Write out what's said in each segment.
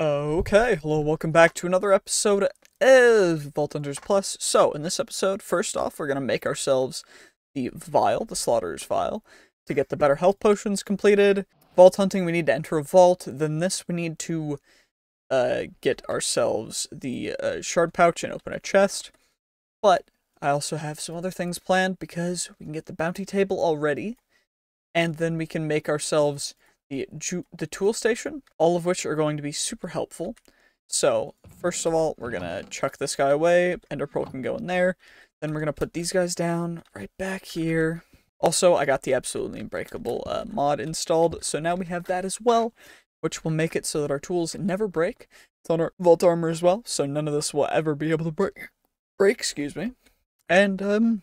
Okay, hello, welcome back to another episode of vaulthunters Plus. So, in this episode, first off, we're going to make ourselves the vial, the slaughterer's vial, to get the better health potions completed. Vault hunting, we need to enter a vault. Then this, we need to get ourselves the shard pouch and open a chest. But I also have some other things planned because we can get the bounty table already. And then we can make ourselves the tool station, all of which are going to be super helpful. So, first of all, we're going to chuck this guy away, Ender Pearl can go in there, then we're going to put these guys down right back here. Also, I got the Absolutely Unbreakable mod installed, so now we have that as well, which will make it so that our tools never break. It's on our vault armor as well, so none of this will ever be able to break, excuse me. And,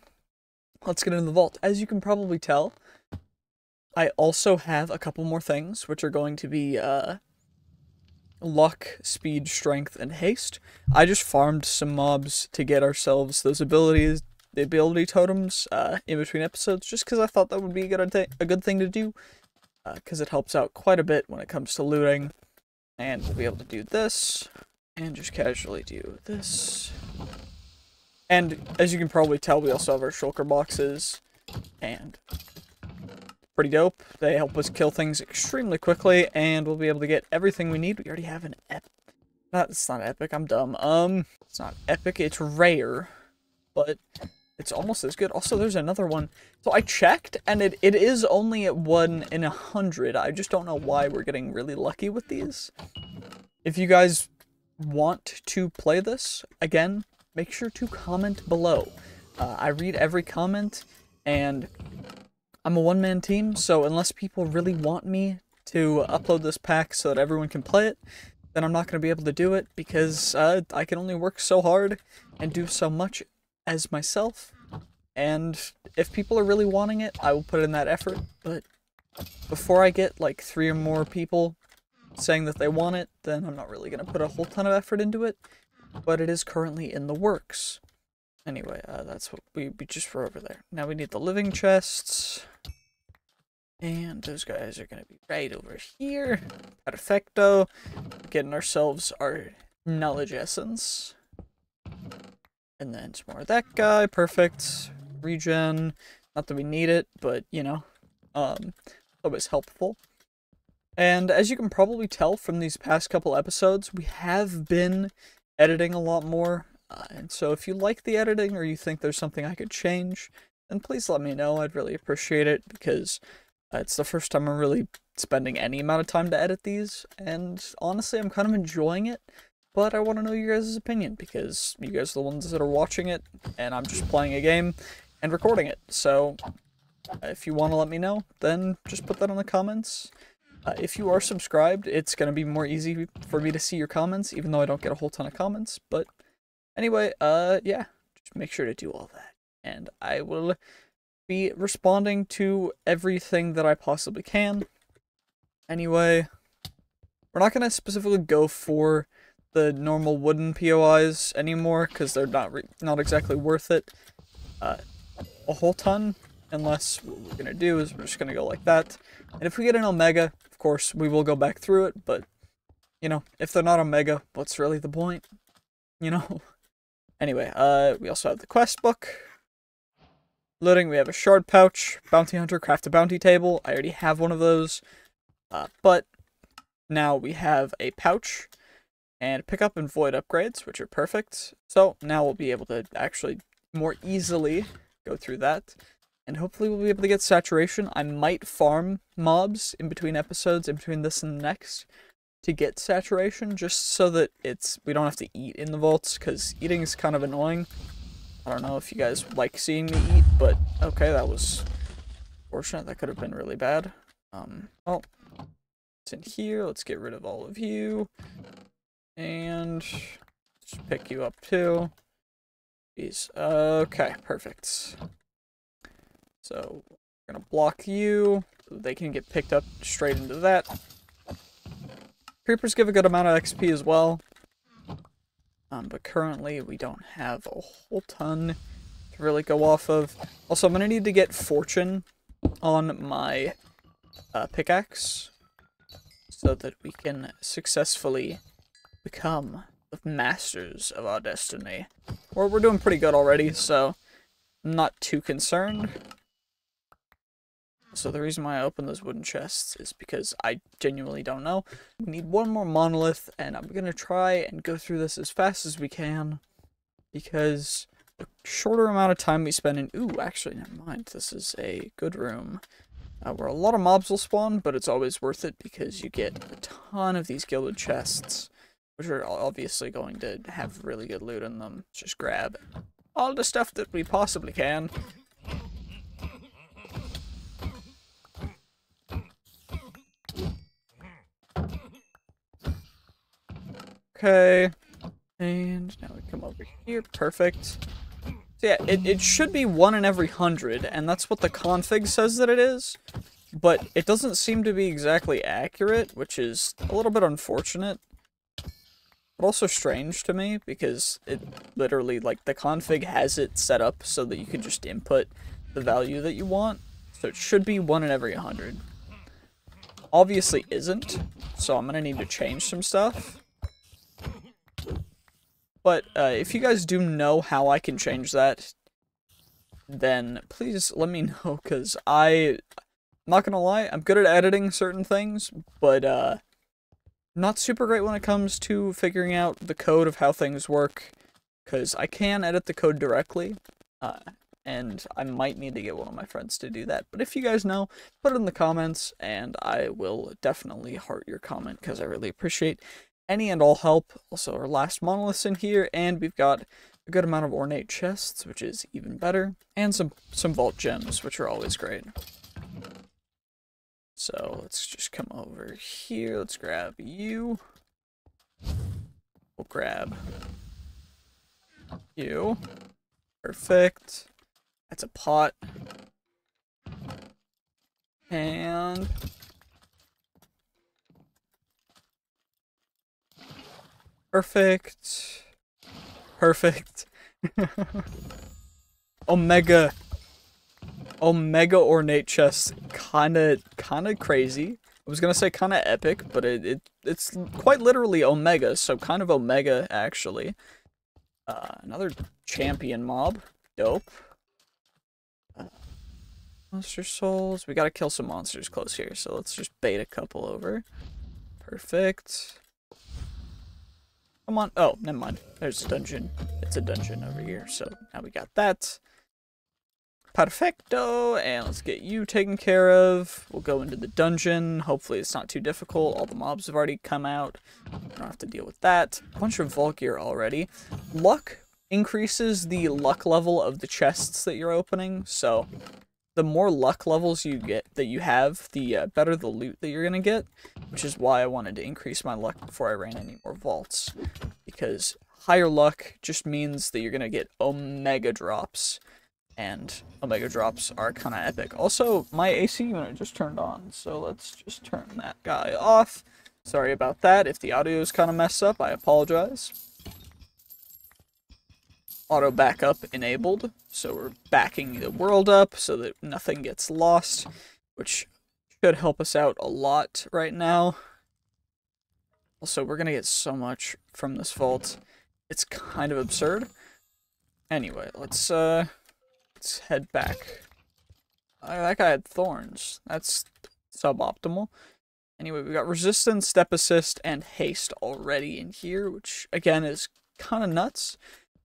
let's get into the vault. As you can probably tell, I also have a couple more things, which are going to be, luck, speed, strength, and haste. I just farmed some mobs to get ourselves those abilities, the ability totems, in between episodes, just because I thought that would be a good thing to do, because it helps out quite a bit when it comes to looting. And we'll be able to do this, and just casually do this. And, as you can probably tell, we also have our shulker boxes, and pretty dope. They help us kill things extremely quickly, and we'll be able to get everything we need. We already have an epic. It's not epic, I'm dumb. It's not epic, it's rare, but it's almost as good. Also, there's another one. So I checked, and it is only at 1 in 100. I just don't know why we're getting really lucky with these. If you guys want to play this, again, make sure to comment below. I read every comment, and I'm a one-man team, so unless people really want me to upload this pack so that everyone can play it, then I'm not going to be able to do it, because I can only work so hard and do so much as myself, and if people are really wanting it, I will put in that effort, but before I get like 3 or more people saying that they want it, then I'm not really going to put a whole ton of effort into it, but it is currently in the works. Anyway, that's what we just were over there. Now we need the living chests. And those guys are going to be right over here. Perfecto. Getting ourselves our knowledge essence. And then some more of that guy. Perfect. Regen. Not that we need it, but, you know, always helpful. And as you can probably tell from these past couple episodes, we have been editing a lot more. And so if you like the editing or you think there's something I could change, then please let me know. I'd really appreciate it, because it's the first time I'm really spending any amount of time to edit these, and honestly, I'm kind of enjoying it, but I want to know your guys' opinion, because you guys are the ones that are watching it, and I'm just playing a game and recording it. So if you want to let me know, then just put that in the comments. If you are subscribed, it's going to be more easy for me to see your comments, even though I don't get a whole ton of comments, but anyway, yeah, just make sure to do all that, and I will be responding to everything that I possibly can. Anyway, we're not going to specifically go for the normal wooden POIs anymore, because they're not exactly worth it a whole ton, unless what we're going to do is we're just going to go like that. And if we get an Omega, of course, we will go back through it, but, you know, if they're not Omega, what's really the point? You know? Anyway, we also have the quest book. Loading, we have a shard pouch, bounty hunter, craft a bounty table. I already have one of those, but now we have a pouch and pick up and void upgrades, which are perfect. So now we'll be able to actually more easily go through that, and hopefully we'll be able to get saturation. I might farm mobs in between episodes, in between this and the next, to get saturation, just so that we don't have to eat in the vaults, because eating is kind of annoying. I don't know if you guys like seeing me eat, but okay, that was fortunate. That could have been really bad. Well, it's in here. Let's get rid of all of you. And just pick you up too. Jeez. Okay, perfect. So, we're gonna block you. So they can get picked up straight into that. Creepers give a good amount of XP as well. But currently we don't have a whole ton to really go off of. Also, I'm going to need to get fortune on my pickaxe, so that we can successfully become the masters of our destiny. We're doing pretty good already, so I'm not too concerned. So the reason why I opened those wooden chests is because I genuinely don't know. We need one more monolith, and I'm gonna try and go through this as fast as we can, because the shorter amount of time we spend in... Ooh, actually, never mind. This is a good room. Where a lot of mobs will spawn, but it's always worth it because you get a ton of these gilded chests, which are obviously going to have really good loot in them. Just grab all the stuff that we possibly can. Okay, and now we come over here, perfect. So yeah, it should be 1 in every 100, and that's what the config says that it is, but it doesn't seem to be exactly accurate, which is a little bit unfortunate, but also strange to me, because it literally, like, the config has it set up so that you can just input the value that you want, so it should be 1 in every 100. Obviously isn't, so I'm gonna need to change some stuff. But if you guys do know how I can change that, then please let me know, because I'm not gonna lie, I'm good at editing certain things, but not super great when it comes to figuring out the code of how things work, because I can edit the code directly, and I might need to get one of my friends to do that. But if you guys know, put it in the comments, and I will definitely heart your comment, because I really appreciate any and all help. Also, our last monolith's in here, and we've got a good amount of ornate chests, which is even better, and some vault gems, which are always great. So let's just come over here. Let's grab you. We'll grab you. Perfect. That's a pot. And perfect. Perfect. Omega ornate chest. Kinda crazy. I was gonna say kinda epic, but it's quite literally Omega, so kind of Omega actually. Another champion mob. Dope. Monster souls. We gotta kill some monsters close here, so let's just bait a couple over. Perfect. Come on. Oh, never mind. There's a dungeon. It's a dungeon over here, so now we got that. Perfecto, and let's get you taken care of. We'll go into the dungeon. Hopefully it's not too difficult. All the mobs have already come out. We don't have to deal with that. A bunch of vault gear already. Luck increases the luck level of the chests that you're opening, so the more luck levels you get that you have, the better the loot that you're gonna get, which is why I wanted to increase my luck before I ran any more vaults, because higher luck just means that you're gonna get omega drops, and omega drops are kind of epic. Also, my AC unit just turned on, so let's just turn that guy off. Sorry about that. If the audio is kind of messed up, I apologize. Auto backup enabled, so we're backing the world up so that nothing gets lost, which should help us out a lot right now. Also, we're gonna get so much from this vault. It's kind of absurd. Anyway, let's head back. That guy had thorns. That's suboptimal. Anyway, we got resistance, step assist, and haste already in here, which again is kind of nuts.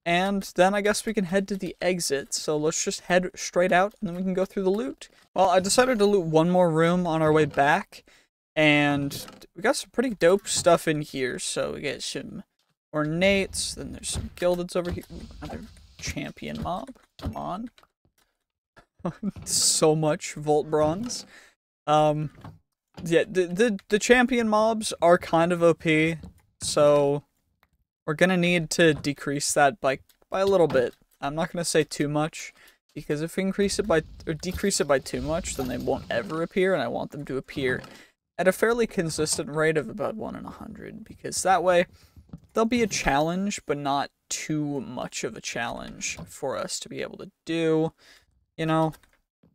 And then I guess we can head to the exit, so let's just head straight out, and then we can go through the loot. Well, I decided to loot one more room on our way back, and we got some pretty dope stuff in here. So we get some ornates, then there's some gildeds over here. Ooh, another champion mob. Come on. So much vault bronze. Yeah, the champion mobs are kind of OP, so we're gonna need to decrease that by a little bit. I'm not gonna say too much, because if we increase it by or decrease it by too much, then they won't ever appear, and I want them to appear at a fairly consistent rate of about 1 in 100, because that way they'll be a challenge, but not too much of a challenge for us to be able to do. You know,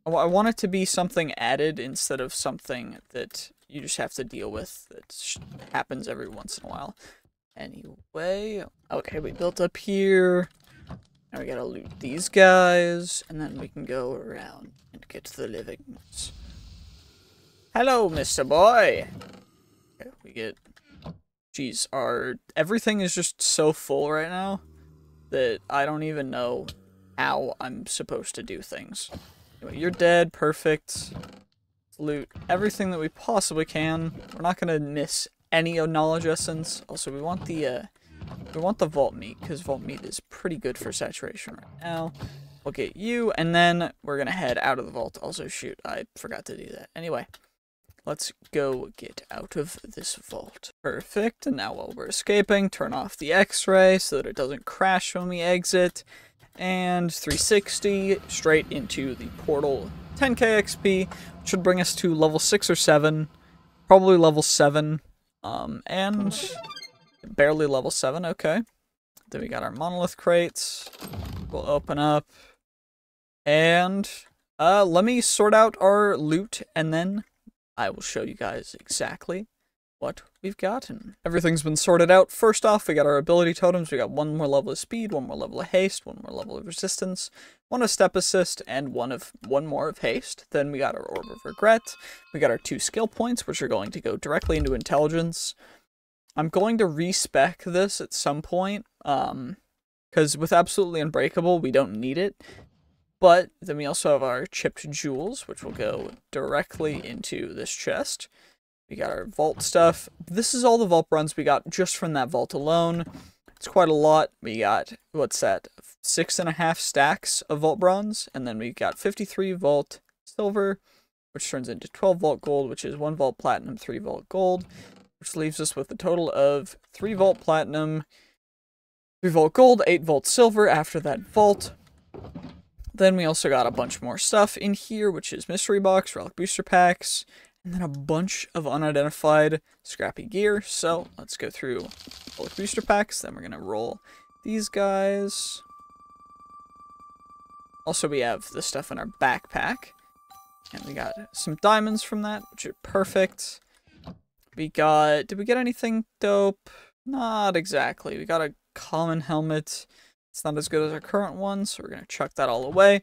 I want it to be something added instead of something that you just have to deal with that happens every once in a while. Anyway, okay, we built up here. Now we gotta loot these guys, and then we can go around and get to the livings. Hello, Mr. Boy! Okay, we get... Jeez, everything is just so full right now that I don't even know how I'm supposed to do things. Anyway, you're dead, perfect. Let's loot everything that we possibly can. We're not gonna miss any knowledge essence. Also, we want the vault meat, because vault meat is pretty good for saturation right now. We'll get you, and then we're gonna head out of the vault. Also, shoot, I forgot to do that. Anyway, let's go get out of this vault. Perfect, and now while we're escaping, turn off the Xray so that it doesn't crash when we exit. And 360, straight into the portal. 10k XP, should bring us to level 6 or 7. Probably level 7. And barely level 7, okay. Then we got our monolith crates. We'll open up. And let me sort out our loot, and then I will show you guys exactly what we've gotten. Everything's been sorted out. First off, we got our ability totems. We got 1 more level of speed, 1 more level of haste, 1 more level of resistance, 1 of step assist, and 1 more of haste. Then we got our orb of regret. We got our 2 skill points, which are going to go directly into intelligence. I'm going to respec this at some point, because with absolutely unbreakable, we don't need it. But then we also have our chipped jewels, which will go directly into this chest. We got our vault stuff. This is all the vault runs we got just from that vault alone. It's quite a lot. We got, what's that, 6.5 stacks of vault bronze, and then we got 53 vault silver, which turns into 12 vault gold, which is 1 vault platinum, 3 vault gold, which leaves us with a total of 3 vault platinum, 3 vault gold, 8 vault silver after that vault. Then we also got a bunch more stuff in here, which is mystery box, relic booster packs, and then a bunch of unidentified scrappy gear. So let's go through all the booster packs. Then we're going to roll these guys. Also, we have the stuff in our backpack. And we got some diamonds from that, which are perfect. We got... Did we get anything dope? Not exactly. We got a common helmet. It's not as good as our current one, so we're going to chuck that all away.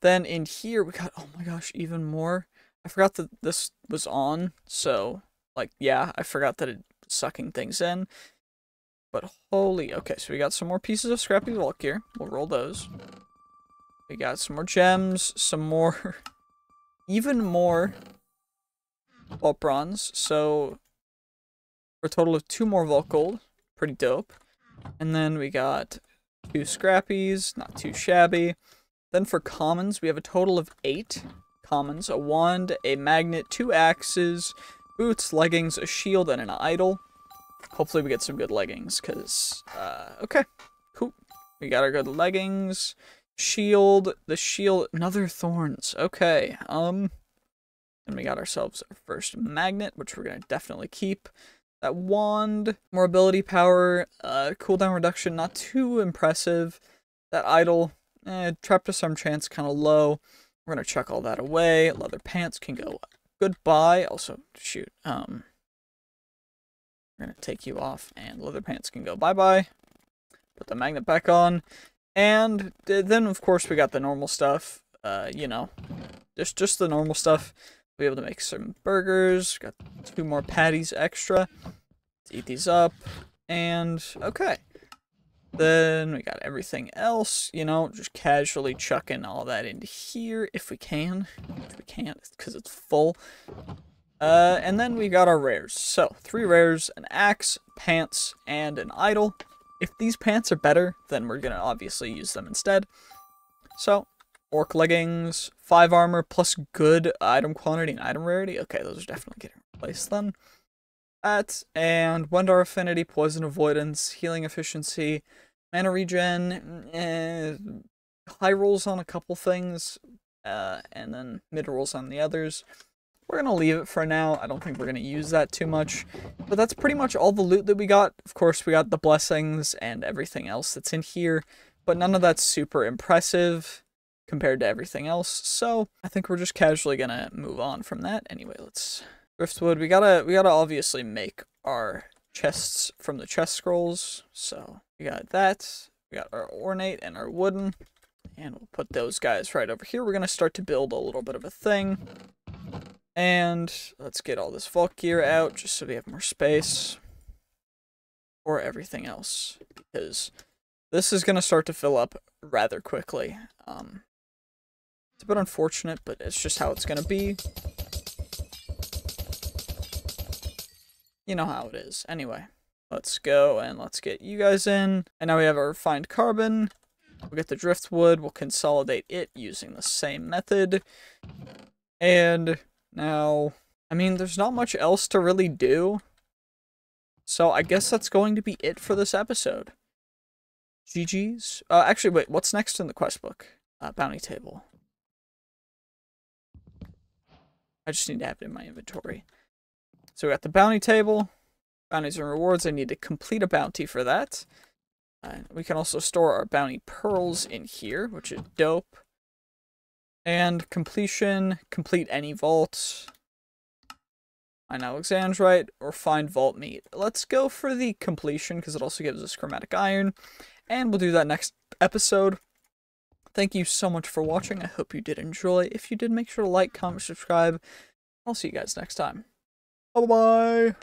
Then in here, we got... Oh my gosh, even more. I forgot that this was on, so, like, yeah, I forgot that it was sucking things in. But holy, okay, so we got some more pieces of scrappy vault gear. We'll roll those. We got some more gems, some more, even more vault bronze. So, for a total of 2 more vault gold. Pretty dope. And then we got 2 scrappies, not too shabby. Then for commons, we have a total of 8 commons, a wand, a magnet, 2 axes, boots, leggings, a shield, and an idol. Hopefully we get some good leggings, because, okay, cool. We got our good leggings, shield, the shield, another thorns, okay, and we got ourselves our first magnet, which we're going to definitely keep. That wand, more ability power, cooldown reduction, not too impressive. That idol, trap disarm chance, kind of low. We're going to chuck all that away. Leather pants can go goodbye. Also, shoot, we're going to take you off, and leather pants can go bye-bye. Put the magnet back on. And then, of course, we got the normal stuff. You know, just the normal stuff. We'll be able to make some burgers. Got 2 more patties extra. Let's eat these up. And, okay. Then we got everything else, you know, just casually chucking all that into here if we can. If we can't, because it's full. And then we got our rares. So, 3 rares, an axe, pants, and an idol. If these pants are better, then we're going to obviously use them instead. So, orc leggings, 5 armor, plus good item quantity and item rarity. Okay, those are definitely getting replaced then. That, and Wendar affinity, poison avoidance, healing efficiency, mana regen, high rolls on a couple things, and then mid rolls on the others. We're going to leave it for now. I don't think we're going to use that too much. But that's pretty much all the loot that we got. Of course, we got the blessings and everything else that's in here, but none of that's super impressive compared to everything else. So I think we're just casually going to move on from that. Anyway, let's... Driftwood, we gotta obviously make our chests from the chest scrolls. So we got that. We got our ornate and our wooden. And we'll put those guys right over here. We're going to start to build a little bit of a thing. And let's get all this vault gear out just so we have more space for everything else. Because this is going to start to fill up rather quickly. It's a bit unfortunate, but it's just how it's going to be. You know how it is. Anyway, let's go and let's get you guys in. And now we have our refined carbon. We'll get the driftwood. We'll consolidate it using the same method. And now, I mean, there's not much else to really do. So I guess that's going to be it for this episode. GG's. Actually, wait, what's next in the quest book? Bounty table. I just need to have it in my inventory. So we got the bounty table. Bounties and rewards. I need to complete a bounty for that. We can also store our bounty pearls in here, which is dope. And completion, complete any vaults. Find Alexandrite or find vault meat. Let's go for the completion because it also gives us chromatic iron. And we'll do that next episode. Thank you so much for watching. I hope you did enjoy. If you did, make sure to like, comment, subscribe. I'll see you guys next time. Bye-bye.